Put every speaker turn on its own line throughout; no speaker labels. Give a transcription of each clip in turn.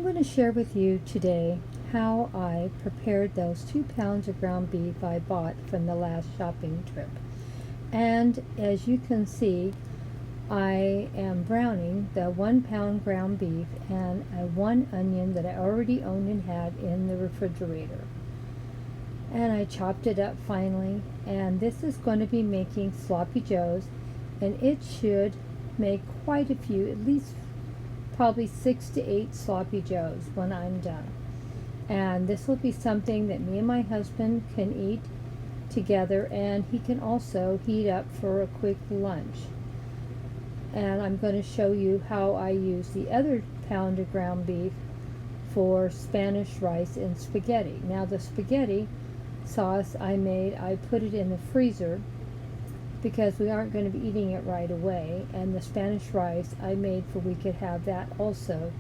I'm going to share with you today how I prepared those 2 pounds of ground beef I bought from the last shopping trip. And as you can see, I am browning the 1 pound ground beef and a 1 onion that I already owned and had in the refrigerator. And I chopped it up finely, and this is going to be making sloppy joes, and it should make quite a few, at least probably 6 to 8 sloppy joes when I'm done. And this will be something that me and my husband can eat together, and he can also heat up for a quick lunch. And I'm going to show you how I use the other pound of ground beef for Spanish rice and spaghetti. Now the spaghetti sauce I put it in the freezer because we aren't going to be eating it right away, and the Spanish rice I made for we could have that also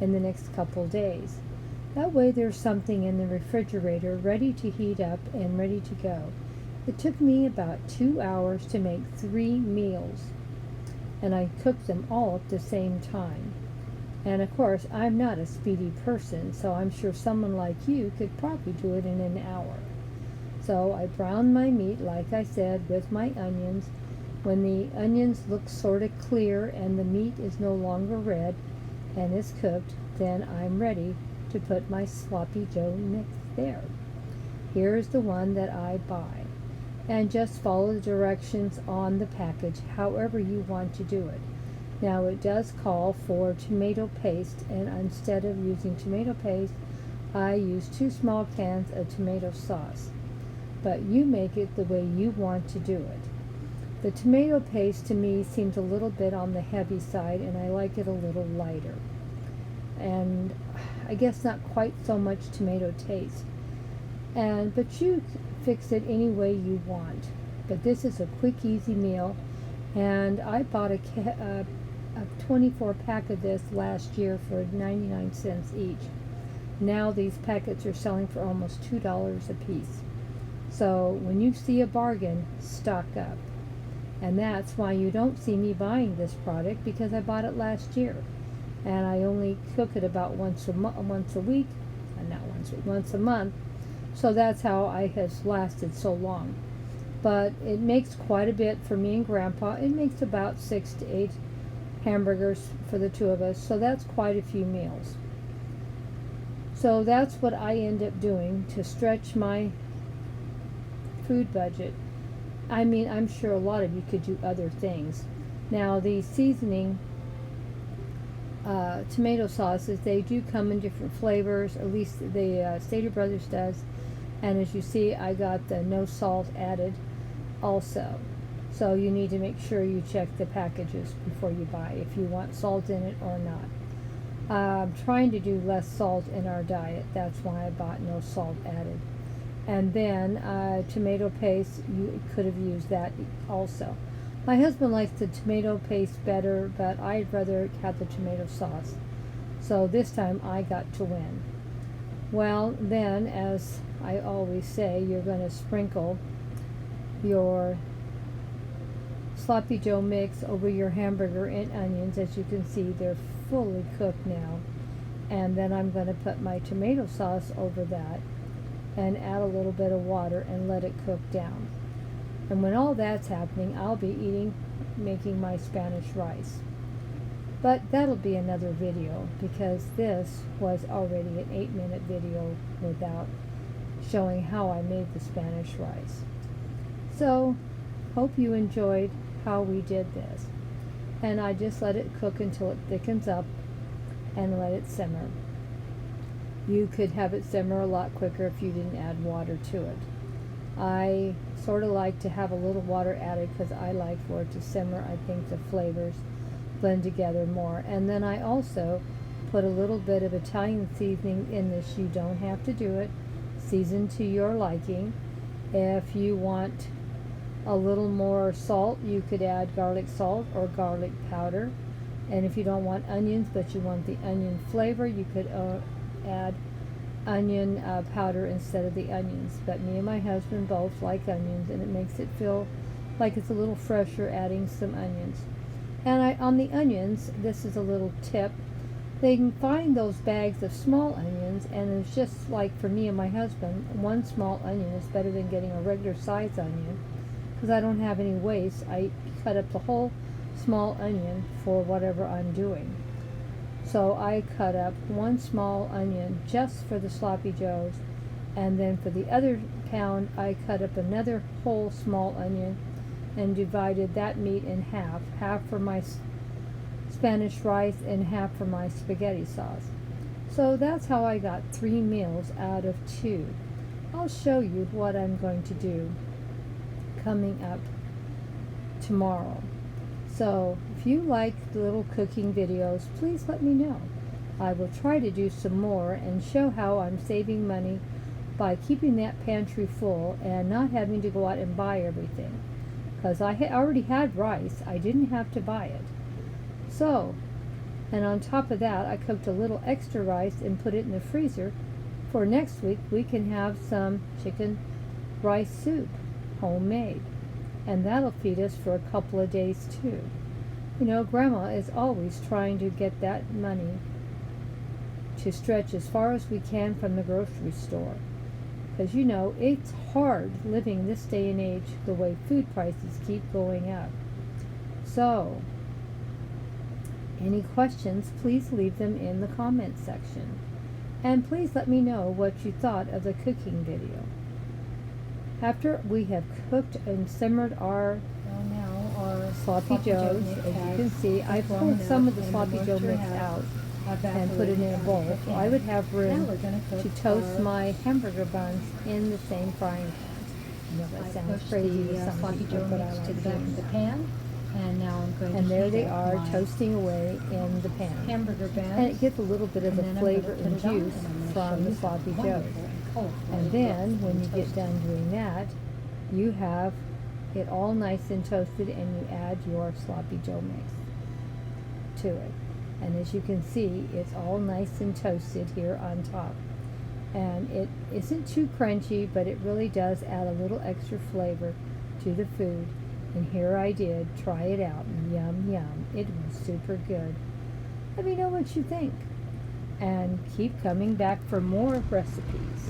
in the next couple days. That way there's something in the refrigerator ready to heat up and ready to go. It took me about 2 hours to make 3 meals, and I cooked them all at the same time. And of course, I'm not a speedy person, so I'm sure someone like you could probably do it in an hour. So I browned my meat, like I said, with my onions. When the onions look sort of clear and the meat is no longer red and is cooked, then I'm ready to put my sloppy joe mix there. Here's the one that I buy. And just follow the directions on the package however you want to do it. Now it does call for tomato paste, and instead of using tomato paste, I use 2 small cans of tomato sauce. But you make it the way you want to do it. The tomato paste to me seems a little bit on the heavy side, and I like it a little lighter. And I guess not quite so much tomato taste. But you fix it any way you want. But this is a quick, easy meal, and I bought a 24 pack of this last year for 99 cents each. Now these packets are selling for almost $2 a piece. So when you see a bargain, stock up. And that's why you don't see me buying this product, because I bought it last year. And I only cook it about once a month. So that's how I has lasted so long. But it makes quite a bit for me and Grandpa. It makes about 6 to 8 hamburgers for the two of us. So that's quite a few meals. So that's what I end up doing to stretch my food budget. I mean, I'm sure a lot of you could do other things. Now, the seasoning tomato sauces, they do come in different flavors. At least the Stater Brothers does. And as you see, I got the no salt added also. So you need to make sure you check the packages before you buy if you want salt in it or not. I'm trying to do less salt in our diet. That's why I bought no salt added. And then tomato paste, you could have used that also. My husband likes the tomato paste better, but I'd rather have the tomato sauce. So this time I got to win. Well, then, as I always say, you're going to sprinkle your sloppy joe mix over your hamburger and onions. As you can see, they're fully cooked now. And then I'm going to put my tomato sauce over that and add a little bit of water and let it cook down. And when all that's happening, I'll be making my Spanish rice. But that'll be another video, because this was already an 8-minute video without showing how I made the Spanish rice. So, hope you enjoyed how we did this. And I just let it cook until it thickens up and let it simmer. You could have it simmer a lot quicker if you didn't add water to it. I sort of like to have a little water added because I like for it to simmer. I think the flavors blend together more. And then I also put a little bit of Italian seasoning in this. You don't have to do it. Season to your liking. If you want a little more salt, you could add garlic salt or garlic powder. And if you don't want onions, but you want the onion flavor, you could add onion powder instead of the onions. But me and my husband both like onions, and it makes it feel like it's a little fresher adding some onions. And on the onions, this is a little tip. They can find those bags of small onions, and it's just like for me and my husband, one small onion is better than getting a regular size onion because I don't have any waste. I cut up the whole small onion for whatever I'm doing. So I cut up one small onion just for the sloppy joes, and then for the other pound I cut up another whole small onion and divided that meat in half, half for my Spanish rice and half for my spaghetti sauce. So that's how I got 3 meals out of 2. I'll show you what I'm going to do coming up tomorrow. So if you like the little cooking videos, please let me know. I will try to do some more and show how I'm saving money by keeping that pantry full and not having to go out and buy everything. Because I already had rice, I didn't have to buy it. So, and on top of that, I cooked a little extra rice and put it in the freezer. For next week, we can have some chicken rice soup, homemade. And that'll feed us for a couple of days too. You know, Grandma is always trying to get that money to stretch as far as we can from the grocery store. Because, you know, it's hard living this day and age the way food prices keep going up. So, any questions, please leave them in the comment section. And please let me know what you thought of the cooking video. After we have cooked and simmered our sloppy joes, as you can see, I pulled some of the sloppy joe mix out and put it in a bowl. So I would have room to toast my hamburger buns in the same frying pan. I know that sounds crazy to some people, but I like doing that.
And now I'm going to
And there they are, toasting away in the pan.
Hamburger buns.
And it gets a little bit of the flavor and juice from the sloppy joes. And then, when you get done doing that, you have it all nice and toasted, and you add your sloppy joe mix to it. And as you can see, it's all nice and toasted here on top. And it isn't too crunchy, but it really does add a little extra flavor to the food. And here I did try it out. Yum, yum. It was super good. Let me know what you think. And keep coming back for more recipes.